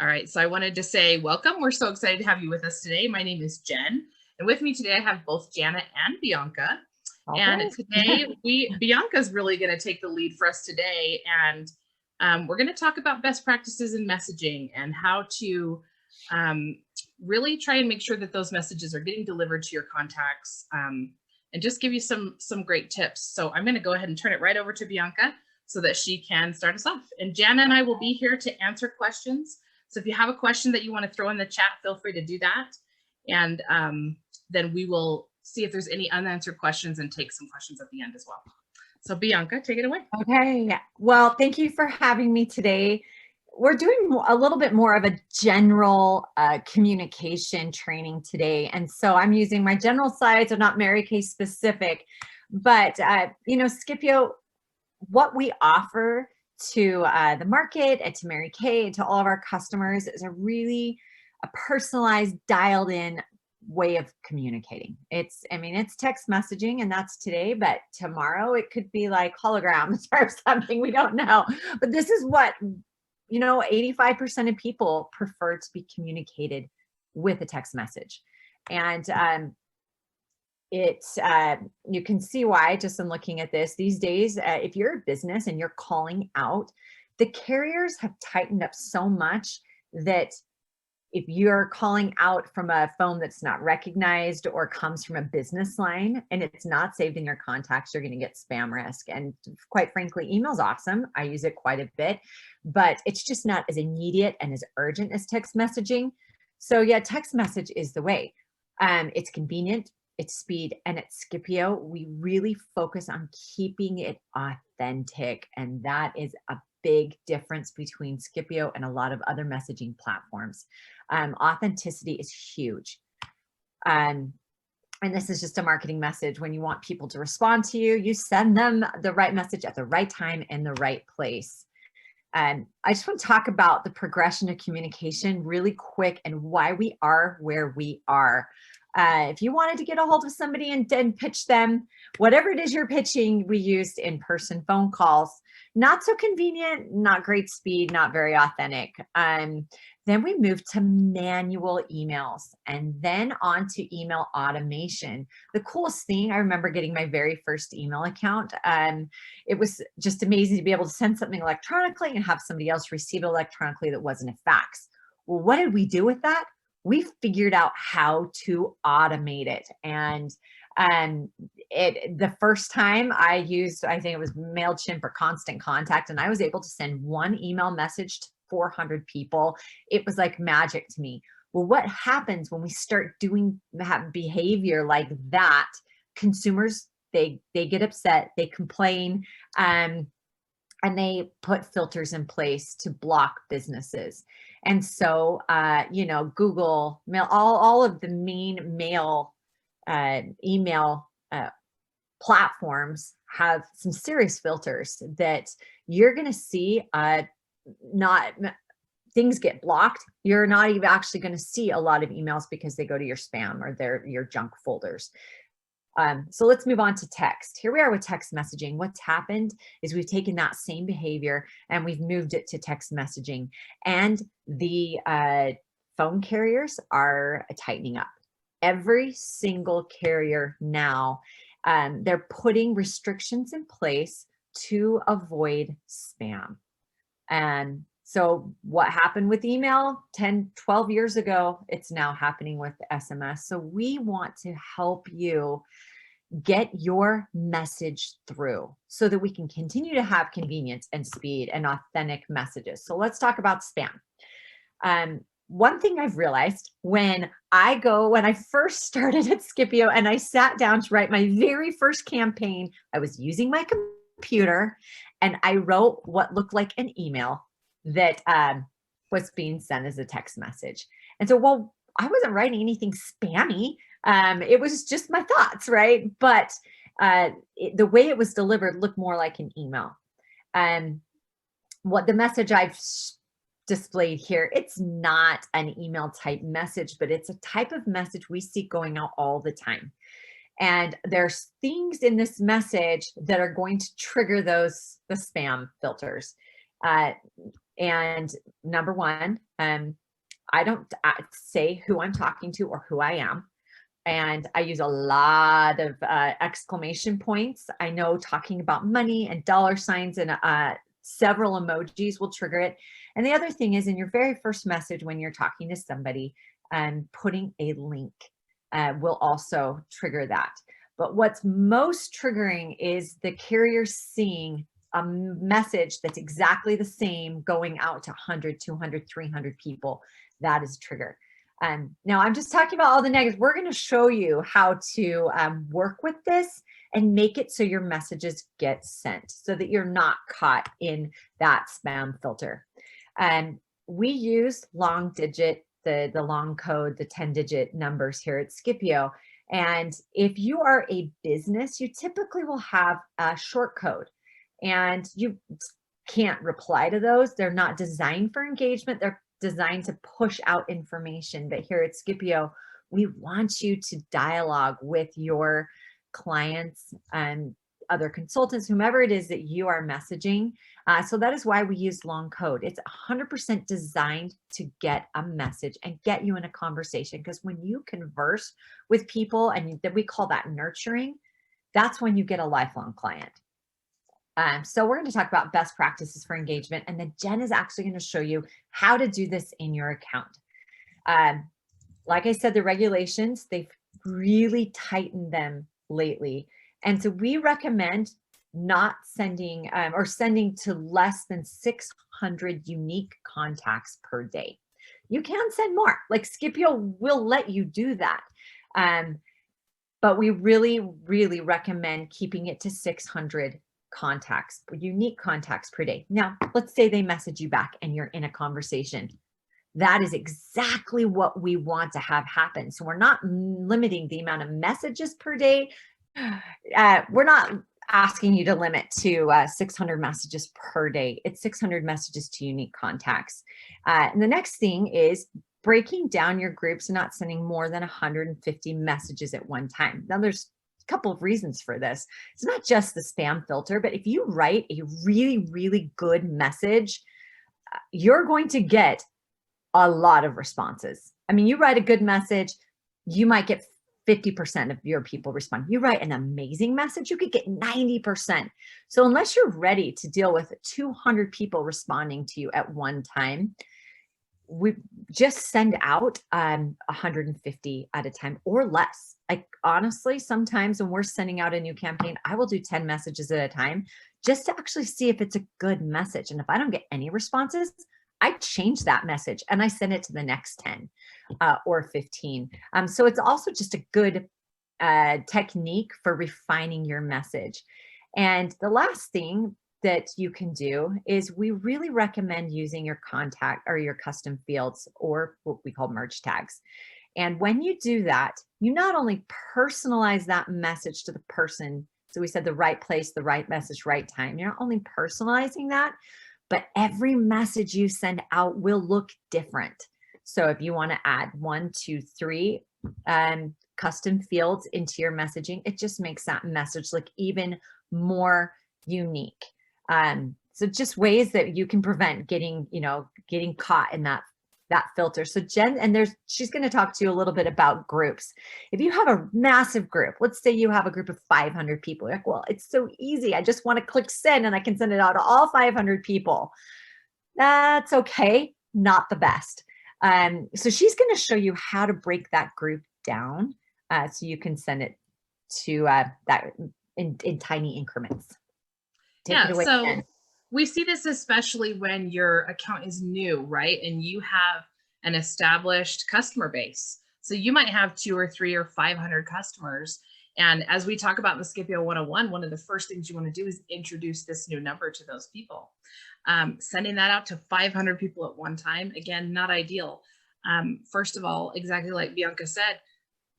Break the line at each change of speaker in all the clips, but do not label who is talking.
All right, so I wanted to say welcome. We're so excited to have you with us today. My name is Jen, and with me today I have both Janet and Bianca.
Okay.
And today Bianca's really going to take the lead for us today, and we're going to talk about best practices in messaging and how to really try and make sure that those messages are getting delivered to your contacts, and just give you some great tips. So I'm going to go ahead and turn it right over to Bianca so that she can start us off. And Jana and I will be here to answer questions. So if you have a question that you want to throw in the chat, feel free to do that. And then we will see if there's any unanswered questions and take some questions at the end as well. So Bianca, take it away.
Okay. Well, thank you for having me today. We're doing a little bit more of a general communication training today. And so I'm using my general slides, are not Mary Kay specific, but you know, Skipio, what we offer to the market and to Mary Kay and to all of our customers is a personalized, dialed in way of communicating. It's text messaging, and that's today, but tomorrow it could be like holograms or something, we don't know. But this is what, 85% of people prefer to be communicated with a text message. And you can see why just in looking at this these days. If you're a business and you're calling out, the carriers have tightened up so much that if you're calling out from a phone that's not recognized or comes from a business line and it's not saved in your contacts, you're going to get spam risk. And quite frankly, email's awesome. I use it quite a bit, but it's just not as immediate and as urgent as text messaging. So yeah, text message is the way. It's convenient, it's speed, and at Skipio, we really focus on keeping it authentic. And that is a big difference between Skipio and a lot of other messaging platforms. Authenticity is huge. And this is just a marketing message. When you want people to respond to you, you send them the right message at the right time in the right place. I just want to talk about the progression of communication really quick and why we are where we are. If you wanted to get a hold of somebody and pitch them, whatever it is you're pitching, we used in-person phone calls. Not so convenient, not great speed, not very authentic. Then we moved to manual emails and then on to email automation. The coolest thing, I remember getting my very first email account. It was just amazing to be able to send something electronically and have somebody else receive it electronically that wasn't a fax. Well, what did we do with that? We figured out how to automate it. And the first time I used, I think it was MailChimp or Constant Contact, and I was able to send one email message to 400 people. It was like magic to me. Well, what happens when we start doing behavior like that? Consumers, they get upset, they complain, and they put filters in place to block businesses. And so, Google, Mail, all of the main mail, email platforms have some serious filters that you're going to see. Things get blocked. You're not even actually going to see a lot of emails because they go to your spam or your junk folders. So let's move on to text. Here we are with text messaging. What's happened is we've taken that same behavior and we've moved it to text messaging, and the phone carriers are tightening up. Every single carrier now, they're putting restrictions in place to avoid spam. And so what happened with email 10, 12 years ago, it's now happening with SMS. So we want to help you get your message through so that we can continue to have convenience and speed and authentic messages. So let's talk about spam. One thing I've realized when I first started at Skipio and I sat down to write my very first campaign, I was using my computer and I wrote what looked like an email that was being sent as a text message. And so, well, I wasn't writing anything spammy. It was just my thoughts, right? But the way it was delivered looked more like an email. What the message I've displayed here, it's not an email type message, but it's a type of message we see going out all the time. And there's things in this message that are going to trigger the spam filters. And number one, I don't say who I'm talking to or who I am. And I use a lot of exclamation points. I know talking about money and dollar signs and several emojis will trigger it. And the other thing is, in your very first message when you're talking to somebody, putting a link will also trigger that. But what's most triggering is the carrier seeing a message that's exactly the same going out to 100, 200, 300 people. That is a trigger. Now I'm just talking about all the negatives. We're going to show you how to work with this and make it so your messages get sent so that you're not caught in that spam filter. We use long digit, the long code, the 10-digit numbers here at Skipio. And if you are a business, you typically will have a short code, and you can't reply to those. They're not designed for engagement. They're designed to push out information. But here at Skipio, we want you to dialogue with your clients and other consultants, whomever it is that you are messaging. So that is why we use long code. It's 100% designed to get a message and get you in a conversation, because when you converse with people, and we call that nurturing, that's when you get a lifelong client. So we're going to talk about best practices for engagement, and then Jen is actually going to show you how to do this in your account. Like I said, the regulations, they've really tightened them lately. And so we recommend not sending or sending to less than 600 unique contacts per day. You can send more, like Skipio will let you do that. But we really, really recommend keeping it to 600 contacts, unique contacts per day. Now, let's say they message you back and you're in a conversation. That is exactly what we want to have happen. So we're not limiting the amount of messages per day. We're not asking you to limit to 600 messages per day. It's 600 messages to unique contacts. And the next thing is breaking down your groups and not sending more than 150 messages at one time. Now, there's a couple of reasons for this. It's not just the spam filter, but if you write a really, really good message, you're going to get a lot of responses. I mean, you write a good message, you might get 50% of your people respond. You write an amazing message, you could get 90%. So unless you're ready to deal with 200 people responding to you at one time, we just send out 150 at a time or less. Like, honestly, sometimes when we're sending out a new campaign, I will do 10 messages at a time just to actually see if it's a good message. And if I don't get any responses, I change that message and I send it to the next 10 or 15. So it's also just a good technique for refining your message. And the last thing that you can do is we really recommend using your contact or your custom fields, or what we call merge tags. And when you do that, you not only personalize that message to the person. So we said the right place, the right message, right time. You're not only personalizing that, but every message you send out will look different. So if you want to add 1, 2, 3 custom fields into your messaging, it just makes that message look even more unique. So just ways that you can prevent getting caught in that filter. So Jen, and she's going to talk to you a little bit about groups. If you have a massive group, let's say you have a group of 500 people, you're like, well, it's so easy. I just want to click send and I can send it out to all 500 people. That's okay. Not the best. So she's going to show you how to break that group down so you can send it to that in tiny increments. Take it away,
so
Jen.
We see this especially when your account is new, right? And you have an established customer base. So you might have 2 or 3 or 500 customers. And as we talk about in the Skipio 101, one of the first things you want to do is introduce this new number to those people. Sending that out to 500 people at one time, again, not ideal. First of all, exactly like Bianca said,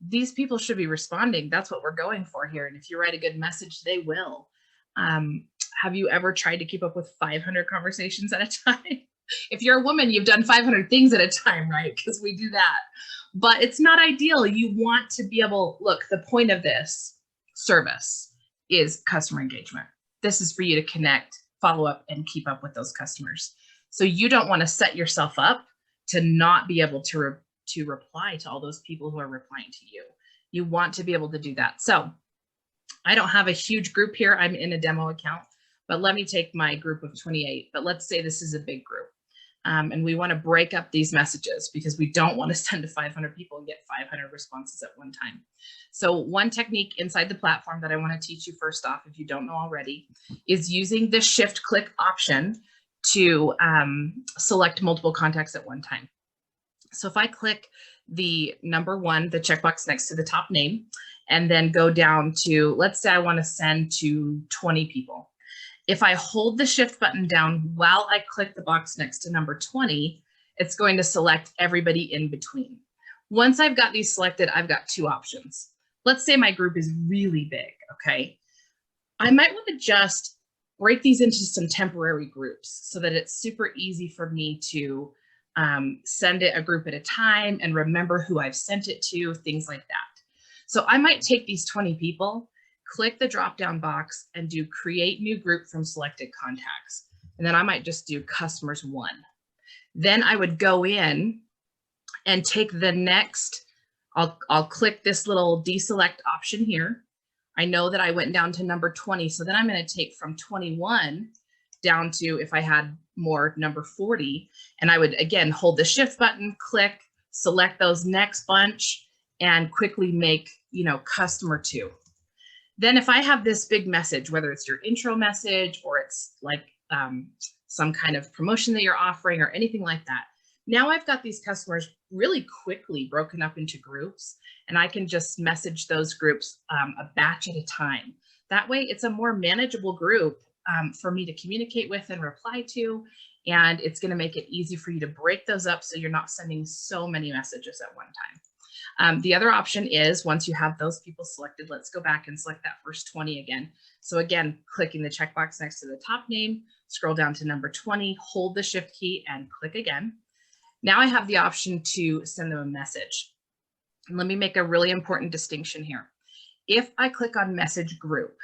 these people should be responding. That's what we're going for here. And if you write a good message, they will. Have you ever tried to keep up with 500 conversations at a time? If you're a woman, you've done 500 things at a time, right? Because we do that. But it's not ideal. You want to be able, look, the point of this service is customer engagement. This is for you to connect, follow up, and keep up with those customers. So you don't want to set yourself up to not be able to reply to all those people who are replying to you. You want to be able to do that. So I don't have a huge group here. I'm in a demo account, but let me take my group of 28. But let's say this is a big group. And we want to break up these messages because we don't want to send to 500 people and get 500 responses at one time. So one technique inside the platform that I want to teach you first off, if you don't know already, is using the shift click option to select multiple contacts at one time. So if I click the number 1, the checkbox next to the top name, and then go down to, let's say I want to send to 20 people. If I hold the shift button down while I click the box next to number 20, it's going to select everybody in between. Once I've got these selected, I've got 2 options. Let's say my group is really big, okay? I might want to just break these into some temporary groups so that it's super easy for me to send it a group at a time and remember who I've sent it to, things like that. So I might take these 20 people, click the drop-down box and do create new group from selected contacts. And then I might just do customers 1. Then I would go in and take the next, I'll click this little deselect option here. I know that I went down to number 20. So then I'm going to take from 21 down to, if I had more, number 40. And I would, again, hold the shift button, click, select those next bunch, and quickly make, customer 2. Then if I have this big message, whether it's your intro message or it's like some kind of promotion that you're offering or anything like that, now I've got these customers really quickly broken up into groups, and I can just message those groups a batch at a time. That way it's a more manageable group for me to communicate with and reply to, and it's going to make it easy for you to break those up so you're not sending so many messages at one time. The other option is, once you have those people selected, let's go back and select that first 20 again. So again, clicking the checkbox next to the top name, scroll down to number 20, hold the shift key and click again. Now I have the option to send them a message. And let me make a really important distinction here. If I click on message group,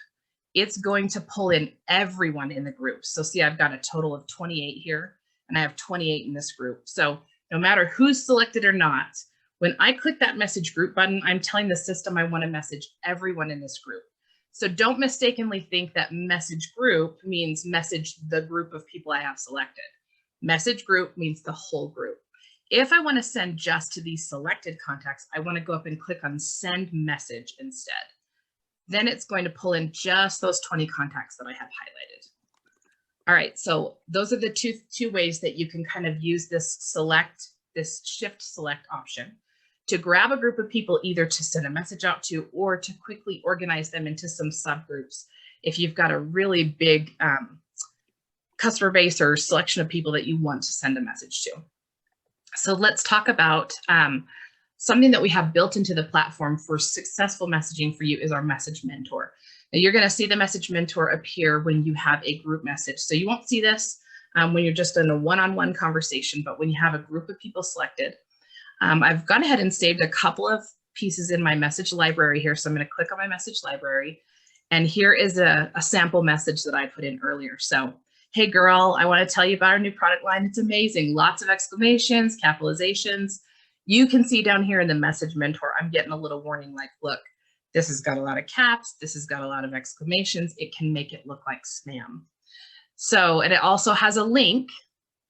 it's going to pull in everyone in the group. So see, I've got a total of 28 here, and I have 28 in this group. So no matter who's selected or not, when I click that message group button, I'm telling the system I want to message everyone in this group. So don't mistakenly think that message group means message the group of people I have selected. Message group means the whole group. If I want to send just to these selected contacts, I want to go up and click on send message instead. Then it's going to pull in just those 20 contacts that I have highlighted. All right, so those are the two ways that you can kind of use this shift select option to grab a group of people, either to send a message out to or to quickly organize them into some subgroups if you've got a really big customer base or selection of people that you want to send a message to. So let's talk about something that we have built into the platform for successful messaging for you is our message mentor. Now you're going to see the message mentor appear when you have a group message. So you won't see this when you're just in a one-on-one conversation, but when you have a group of people selected. I've gone ahead and saved a couple of pieces in my message library here. So I'm going to click on my message library, and here is a sample message that I put in earlier. So, hey girl, I want to tell you about our new product line. It's amazing. Lots of exclamations, capitalizations. You can see down here in the message mentor, I'm getting a little warning like, look, this has got a lot of caps. This has got a lot of exclamations. It can make it look like spam. So, and it also has a link,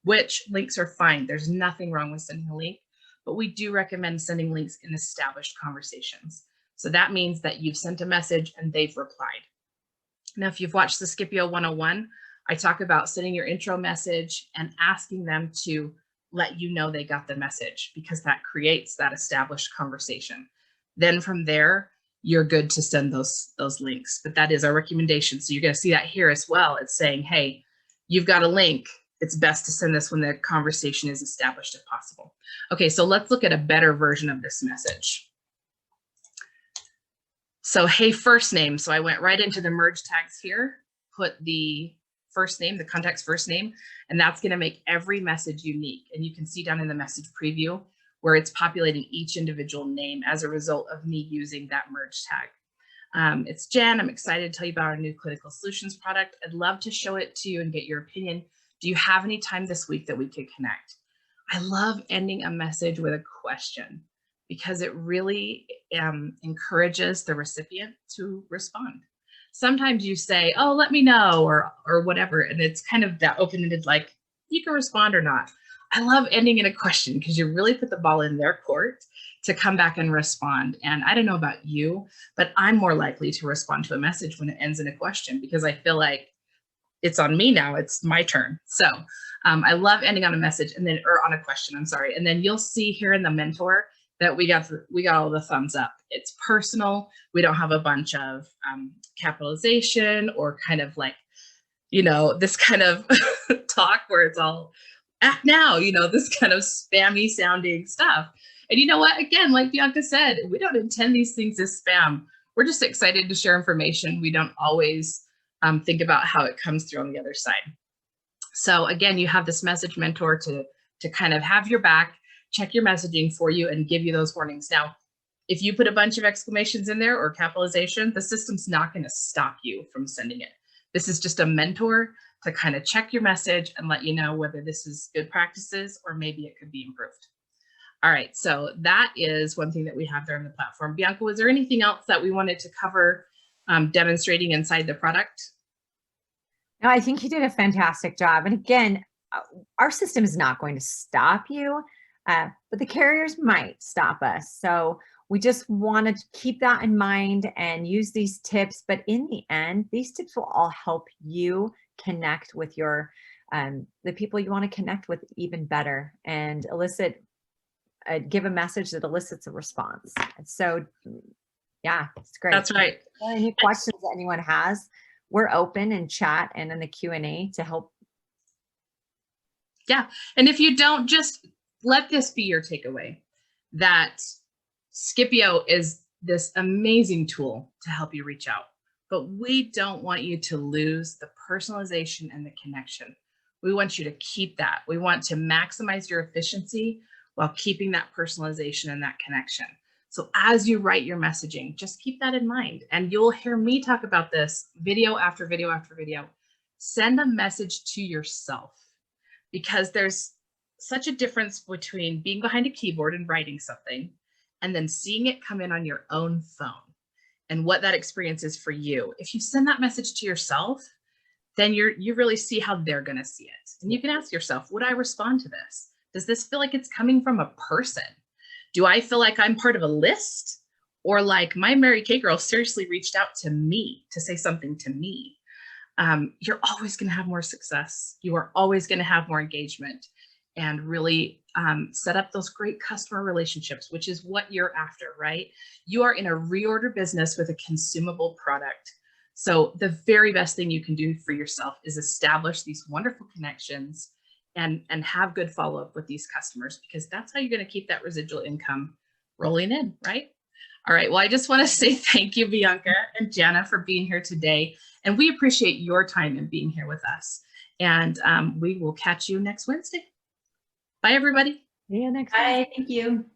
which links are fine. There's nothing wrong with sending a link, but we do recommend sending links in established conversations. So that means that you've sent a message and they've replied. Now, if you've watched the Skipio 101, I talk about sending your intro message and asking them to let you know they got the message, because that creates that established conversation. Then from there, you're good to send those links, but that is our recommendation. So you're going to see that here as well. It's saying, hey, you've got a link. It's best to send this when the conversation is established if possible. Okay, so let's look at a better version of this message. So, hey, first name. So I went right into the merge tags here, put the first name, the contact's first name, and that's going to make every message unique. And you can see down in the message preview where it's populating each individual name as a result of me using that merge tag. It's Jen. I'm excited to tell you about our new clinical solutions product. I'd love to show it to you and get your opinion. Do you have any time this week that we could connect? I love ending a message with a question because it really encourages the recipient to respond. Sometimes you say, oh, let me know, or whatever. And it's kind of that open-ended, like, you can respond or not. I love ending in a question because you really put the ball in their court to come back and respond. And I don't know about you, but I'm more likely to respond to a message when it ends in a question because I feel like it's on me now. It's my turn. So I love ending on a message or on a question, I'm sorry. And then you'll see here in the mentor that we got all the thumbs up. It's personal. We don't have a bunch of capitalization or kind of like, this kind of talk where it's all act now, this kind of spammy sounding stuff. And you know what? Again, like Bianca said, we don't intend these things as spam. We're just excited to share information. We don't always think about how it comes through on the other side. So again, you have this message mentor to kind of have your back, check your messaging for you, and give you those warnings. Now, if you put a bunch of exclamations in there or capitalization, the system's not going to stop you from sending it. This is just a mentor to kind of check your message and let you know whether this is good practices or maybe it could be improved. All right, so that is one thing that we have there in the platform. Bianca, was there anything else that we wanted to cover demonstrating inside the product?
No, I think you did a fantastic job. And again, our system is not going to stop you, but the carriers might stop us. So we just want to keep that in mind and use these tips. But in the end, these tips will all help you connect with your the people you want to connect with even better and give a message that elicits a response. So yeah, it's great.
That's right.
Any questions that anyone has, we're open in chat and in the Q&A to help.
Yeah, and if you don't, just let this be your takeaway, that Skipio is this amazing tool to help you reach out. But we don't want you to lose the personalization and the connection. We want you to keep that. We want to maximize your efficiency while keeping that personalization and that connection. So as you write your messaging, just keep that in mind. And you'll hear me talk about this video after video after video. Send a message to yourself because there's such a difference between being behind a keyboard and writing something and then seeing it come in on your own phone and what that experience is for you. If you send that message to yourself, then you really see how they're going to see it. And you can ask yourself, would I respond to this? Does this feel like it's coming from a person? Do I feel like I'm part of a list? Or like my Mary Kay girl seriously reached out to me to say something to me? You're always going to have more success. You are always going to have more engagement and really set up those great customer relationships, which is what you're after, right? You are in a reorder business with a consumable product. So the very best thing you can do for yourself is establish these wonderful connections and have good follow-up with these customers, because that's how you're going to keep that residual income rolling in, right? All right, well, I just want to say thank you, Bianca and Jana, for being here today. And we appreciate your time and being here with us. And we will catch you next Wednesday. Bye, everybody.
See you next
Bye. Thank you.